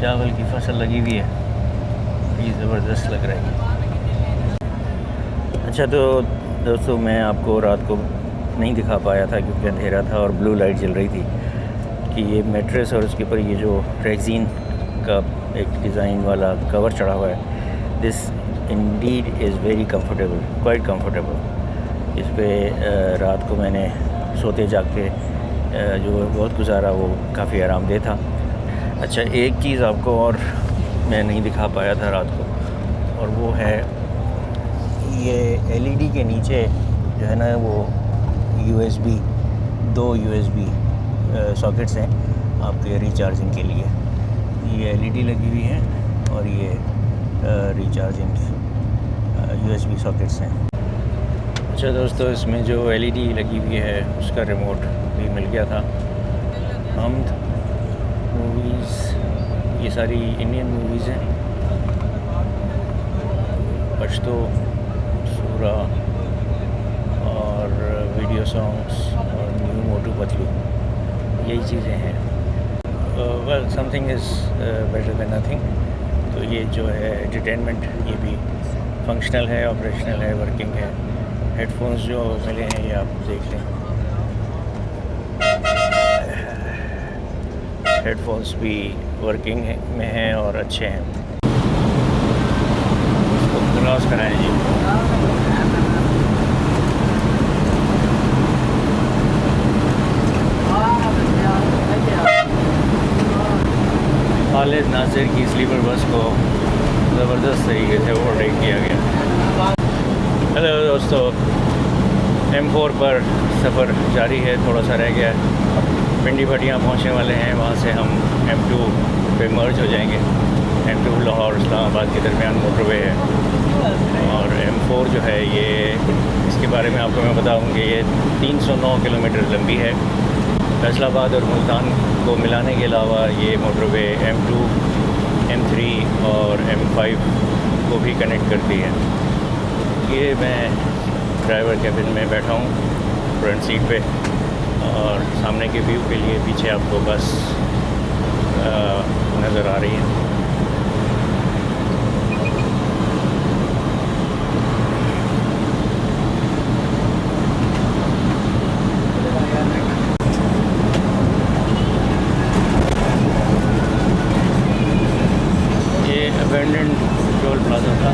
चावल की फसल लगी हुई है, ये ज़बरदस्त लग रहा है। अच्छा तो दोस्तों, मैं आपको रात को नहीं दिखा पाया था क्योंकि अंधेरा था और ब्लू लाइट जल रही थी, कि ये मैट्रेस और उसके ऊपर ये जो रेक्सीन का एक डिज़ाइन वाला कवर चढ़ा हुआ है, this Indeed is very comfortable, quite comfortable. इस पर रात को मैंने सोते जागते जो बहुत गुजारा, वो काफ़ी आरामदेह था। अच्छा, एक चीज़ आपको और मैं नहीं दिखा पाया था रात को, और वो है ये LED के नीचे जो है ना, वो USB 2 USB सॉकेट्स हैं आपके रिचार्जिंग के लिए। ये LED लगी हुई है और ये रिचार्जिंग USB सॉकेट्स हैं। अच्छा दोस्तों, इसमें जो LED लगी हुई है उसका रिमोट भी मिल गया था। हमद मूवीज़, ये सारी इंडियन मूवीज़ हैं, पश्तो, सूरा और वीडियो सॉन्ग्स और न्यू मोटू पतलू, यही चीज़ें हैं। Well something is better than nothing. तो ये जो है एंटरटेनमेंट, ये भी फंक्शनल है, ऑपरेशनल है, वर्किंग है। हेडफोन्स जो मिले हैं ये आप देख लें, हेडफोन्स भी वर्किंग में हैं और अच्छे हैं। इसको क्रॉस कराएं जी। खालिद नासिर की स्लीपर बस को ज़बरदस्त तरीके से ओवरटेक किया गया। हेलो दोस्तों, M4 पर सफ़र जारी है, थोड़ा सा रह गया है। पिंडी भटियाँ पहुँचने वाले हैं, वहाँ से हम M2 पे मर्ज हो जाएंगे। M2 लाहौर इस्लामाबाद के दरमियान मोटरवे है। और M4 जो है ये, इसके बारे में आपको मैं बताऊँ कि ये 309 किलोमीटर लंबी है। फैसलाबाद और मुल्तान को मिलाने के अलावा ये मोटरवे M2, M3 और M5 को भी कनेक्ट करती है। ये मैं ड्राइवर कैबिन में बैठा हूँ फ्रंट सीट पे, और सामने के व्यू के लिए पीछे आपको बस नज़र आ रही है। अबेंडेंड टोल प्लाजा था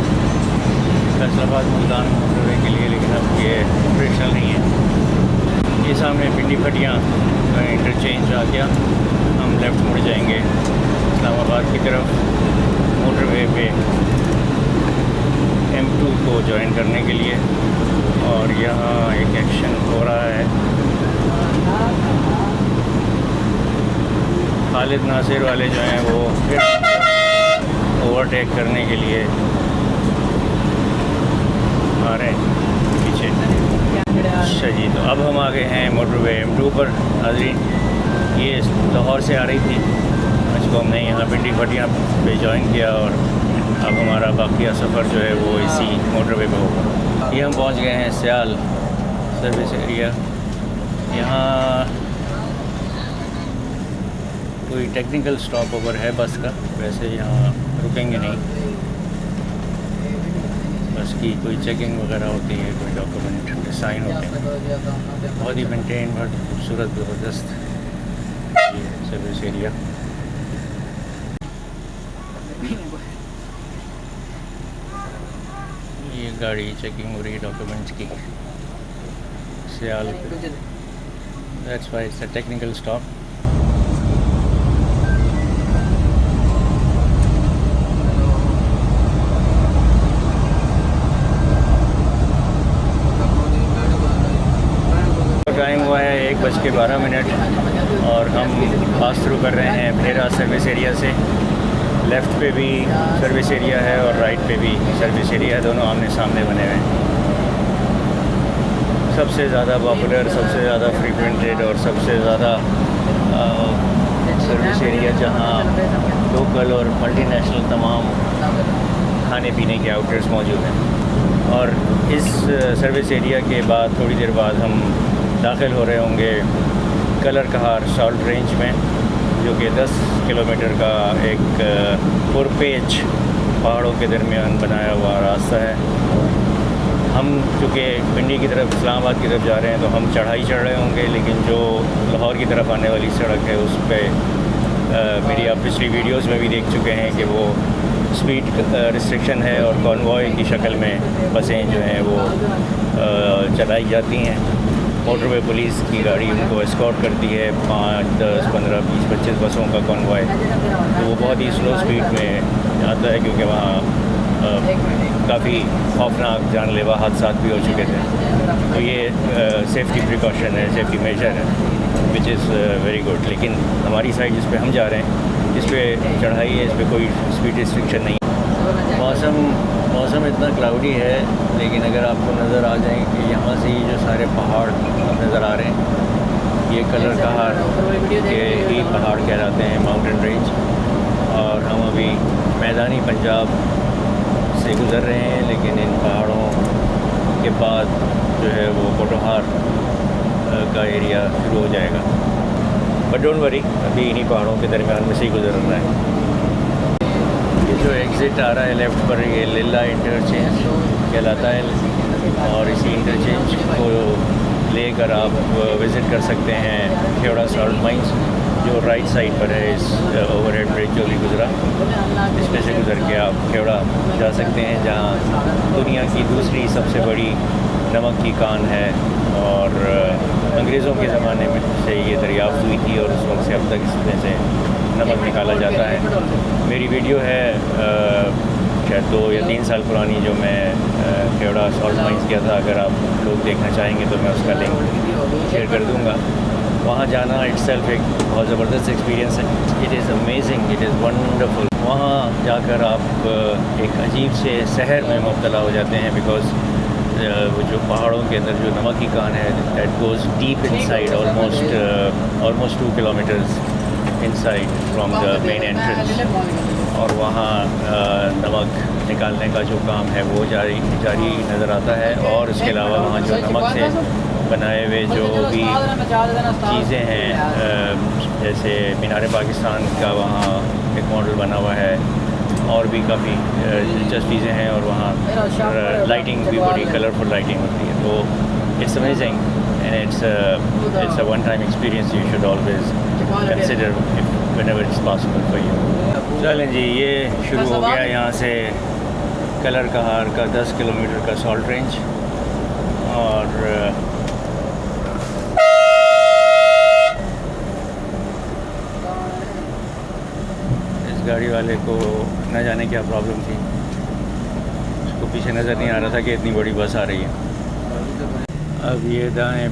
फैसलाबाद मुल्तान मोटरवे के लिए, लेकिन अब ये ऑपरेशनल नहीं है। ये सामने पिंडी भटियाँ इंटरचेंज आ गया, हम लेफ़्ट मुड़ जाएंगे इस्लामाबाद की तरफ मोटरवे पे M2 को ज्वाइन करने के लिए। और यहाँ एक एक्शन हो रहा है, खालिद नासिर वाले जो हैं वो फिर ओवरटेक करने के लिए आ रहे हैं पीछे। अच्छा जी, तो अब हम आ गए हैं मोटरवे M2 पर। हाज़रीन, ये लाहौर से आ रही थी, इसको हमने यहाँ पिंडी भटियाँ पे ज्वाइन किया, और अब हमारा बाकिया सफ़र जो है वो इसी मोटरवे पे होगा। ये हम पहुँच गए हैं सियाल सर्विस एरिया। यहाँ कोई टेक्निकल स्टॉप ओवर है बस का, वैसे यहाँ रुकेंगे नहीं। बस की कोई चेकिंग वगैरह होती है, कोई डॉक्यूमेंट साइन होते हैं। बहुत ही मेंटेन, बहुत खूबसूरत, ज़बरदस्त सर्विस एरिया। ये गाड़ी चेकिंग हो रही है डॉक्यूमेंट्स की सियाल। That's why it's a technical stop. Time हुआ है 1:12 और हम पास थ्रू कर रहे हैं भेरा सर्विस एरिया से। लेफ़्ट पे भी सर्विस एरिया है और राइट पे भी सर्विस एरिया है, दोनों आमने सामने बने हुए हैं। सबसे ज़्यादा पॉपुलर, सबसे ज़्यादा फ्रीक्वेंटेड और सबसे ज़्यादा सर्विस एरिया जहाँ लोकल और मल्टीनेशनल तमाम खाने पीने के आउटलेट्स मौजूद हैं। और इस सर्विस एरिया के बाद थोड़ी देर बाद हम दाखिल हो रहे होंगे कलर कहार सॉल्ट रेंज में, जो कि 10 किलोमीटर का एक पुरपेच पहाड़ों के दरमियान बनाया हुआ रास्ता है। हम चूँकि पिंडी की तरफ, इस्लामाबाद की तरफ जा रहे हैं, तो हम चढ़ाई चढ़ रहे होंगे, लेकिन जो लाहौर की तरफ आने वाली सड़क है उस पर मेरी आप पिछली वीडियोस में भी देख चुके हैं कि वो स्पीड रिस्ट्रिक्शन है और कॉन्वॉय की शक्ल में बसें जो हैं वो चलाई जाती हैं। मोटरवे पुलिस की गाड़ी उनको एस्कॉर्ट करती है, 5, 10, 15, 20, 25 बसों का कॉन्वॉय। तो वो बहुत ही स्लो स्पीड में आता है, क्योंकि वहाँ काफ़ी खौफनाक जानलेवा हादसात भी हो चुके थे। तो ये सेफ़्टी प्रिकॉशन है, सेफ़्टी मेजर है, विच इज़ वेरी गुड। लेकिन हमारी साइड जिस पे हम जा रहे हैं, जिस पे चढ़ाई है, इस पर कोई स्पीड रिस्ट्रिक्शन नहीं है। मौसम इतना क्लाउडी है, लेकिन अगर आपको नज़र आ जाए कि यहाँ से ये जो सारे पहाड़ नज़र आ रहे हैं, ये कलर कहार के ही पहाड़ कहलाते हैं, माउंटेन रेंज। और हम अभी मैदानी पंजाब से गुज़र रहे हैं, लेकिन इन पहाड़ों के बाद जो है वो पोटोहार का एरिया शुरू हो जाएगा। बट डोंट वरी, अभी इन्हीं पहाड़ों के दरमियान में से ही गुजरना है। ये जो एग्ज़िट आ रहा है लेफ़्ट पर, ये लिल्ला इंटरचेंज कहलाता है और इसी इंटरचेंज को लेकर आप विज़िट कर सकते हैं खेवड़ा सॉल्ट माइंस, जो राइट साइड पर है। इस ओवरहेड ब्रिज जो भी गुजरा, इसमें से गुजर के आप खेवड़ा जा सकते हैं, जहाँ दुनिया की दूसरी सबसे बड़ी नमक की कान है और अंग्रेज़ों के ज़माने में से ये दरियाफ़्त हुई थी और उस वक्त से अब तक इसमें से नमक निकाला जाता है। मेरी वीडियो है शायद 2 या 3 साल पुरानी, जो मैं खेवड़ा सॉल्ट माइंस किया था। अगर आप लोग देखना चाहेंगे तो मैं उसका लिंक शेयर कर दूँगा। वहाँ जाना इट्सेल्फ एक बहुत ज़बरदस्त एक्सपीरियंस है। It is amazing, it is wonderful. वहाँ जाकर आप एक अजीब से सहर में मुब्तला हो जाते हैं, बिकॉज़ वो जो पहाड़ों के अंदर जो नमक की कान है, that goes deep inside, almost 2 kilometres inside from the main entrance. और वहाँ नमक निकालने का जो काम है वो जारी नज़र आता है। और उसके अलावा वहाँ जो नमक से बनाए हुए जो भी चीज़ें हैं, जैसे मीनार पाकिस्तान का वहाँ एक मॉडल बना हुआ है, और भी काफ़ी दिलचस्प चीज़ें हैं। और वहाँ लाइटिंग भी बड़ी कलरफुल लाइटिंग होती है। तो it's amazing and it's a one time experience. You should always consider whenever it's possible for you. चलें जी, ये शुरू हो गया यहाँ से कलर कहार का 10 किलोमीटर का सॉल्ट रेंज। और इस गाड़ी वाले को न जाने क्या प्रॉब्लम थी, उसको पीछे नज़र नहीं आ रहा था कि इतनी बड़ी बस आ रही है। अब ये दाएं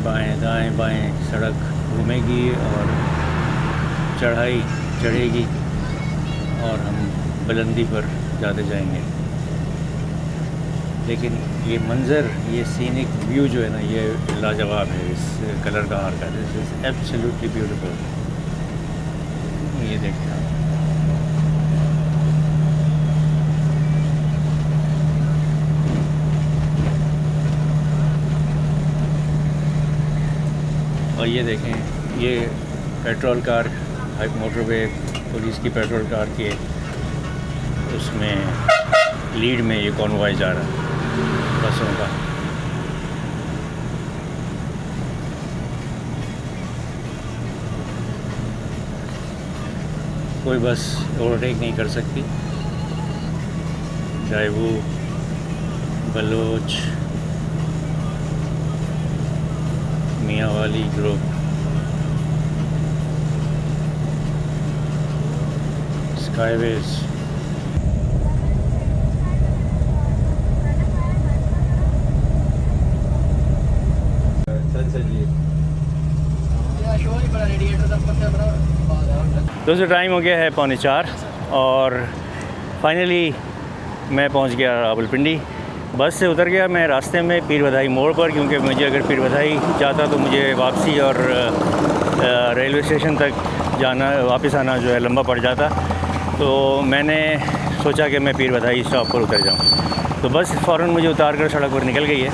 बाएं सड़क घूमेगी और चढ़ाई चढ़ेगी और हम बुलंदी पर जाते जाएंगे। लेकिन ये मंज़र, ये सीनिक व्यू जो है ना, ये लाजवाब है इस कलर का हार का। This is absolutely beautiful. ये देखिए आप, और ये देखें, ये पेट्रोल कार, मोटरवे पुलिस की पेट्रोल कार के उसमें लीड में ये कॉन्वॉय जा रहा है बसों का। कोई बस ओवरटेक नहीं कर सकती, चाहे वो बलोच, मियांवाली ग्रुप, स्काईवेज। दोस्तों टाइम हो गया है 3:45 और फाइनली मैं पहुंच गया रावलपिंडी। बस से उतर गया मैं रास्ते में पीर बधाई मोड़ पर, क्योंकि मुझे अगर पीर बधाई जाता तो मुझे वापसी और रेलवे स्टेशन तक वापस आना जो है लंबा पड़ जाता। तो मैंने सोचा कि मैं पीर बधाई स्टॉप पर उतर जाऊं। तो बस फ़ौरन मुझे उतार कर सड़क पर निकल गई है।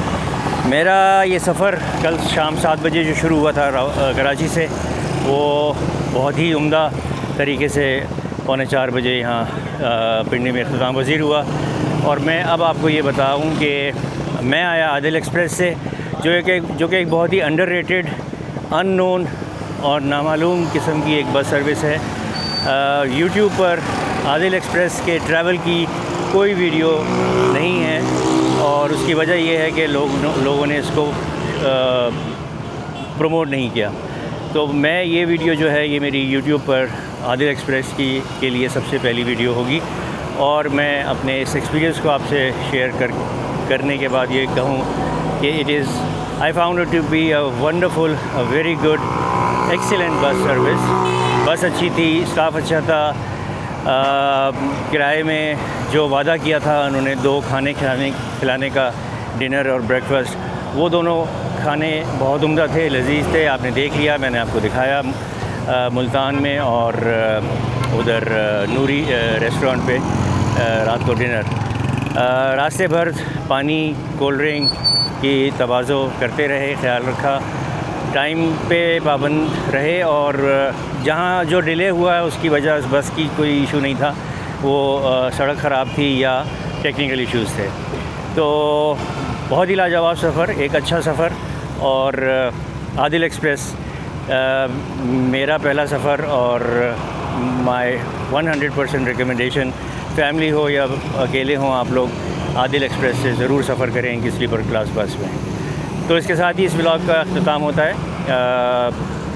मेरा ये सफ़र कल शाम 7 बजे जो शुरू हुआ था कराची से, वो बहुत ही उम्दा तरीके से 3:45 बजे यहाँ पिंडी में इख्तिताम पज़ीर हुआ। और मैं अब आपको ये बताऊँ कि मैं आया आदिल एक्सप्रेस से, जो कि एक बहुत ही अंडररेटेड, अननोन और नामालूम किस्म की एक बस सर्विस है। यूट्यूब पर आदिल एक्सप्रेस के ट्रैवल की कोई वीडियो नहीं है, और उसकी वजह यह है कि लोगों ने इसको प्रमोट नहीं किया। तो मैं ये वीडियो जो है, ये मेरी यूट्यूब पर आदिल एक्सप्रेस के लिए सबसे पहली वीडियो होगी। और मैं अपने इस एक्सपीरियंस को आपसे शेयर करने के बाद ये कहूँ कि I found it to be a wonderful, a very good, excellent bus service. Bus अच्छी थी, स्टाफ अच्छा था। किराए में जो वादा किया था उन्होंने 2 खाने खिलाने का, डिनर और ब्रेकफास्ट, वो दोनों खाने बहुत उम्दा थे, लजीज़ थे। आपने देख लिया, मैंने आपको दिखाया मुल्तान में और उधर नूरी रेस्टोरेंट पे रात को डिनर। रास्ते भर पानी, कोल्ड ड्रिंक की तवाज़ो करते रहे, ख्याल रखा। टाइम पे पाबंद रहे, और जहाँ जो डिले हुआ है उसकी वजह बस की कोई इशू नहीं था, वो सड़क ख़राब थी या टेक्निकल इश्यूज़ थे। तो बहुत ही लाजवाब सफ़र, एक अच्छा सफ़र। और आदिल एक्सप्रेस मेरा पहला सफ़र, और माय 100% रिकमेंडेशन, फैमिली हो या अकेले हों आप लोग, आदिल एक्सप्रेस से ज़रूर सफ़र करें इनकी स्लीपर क्लास बस में। तो इसके साथ ही इस व्लॉग का अख्ताम होता है।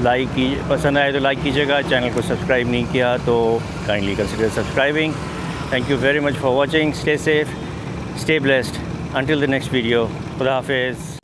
लाइक कीजिए, पसंद आए तो लाइक कीजिएगा, चैनल को सब्सक्राइब नहीं किया तो kindly consider subscribing. Thank you very much for watching. Stay safe, stay blessed, until the next video. खुदा हाफिज़।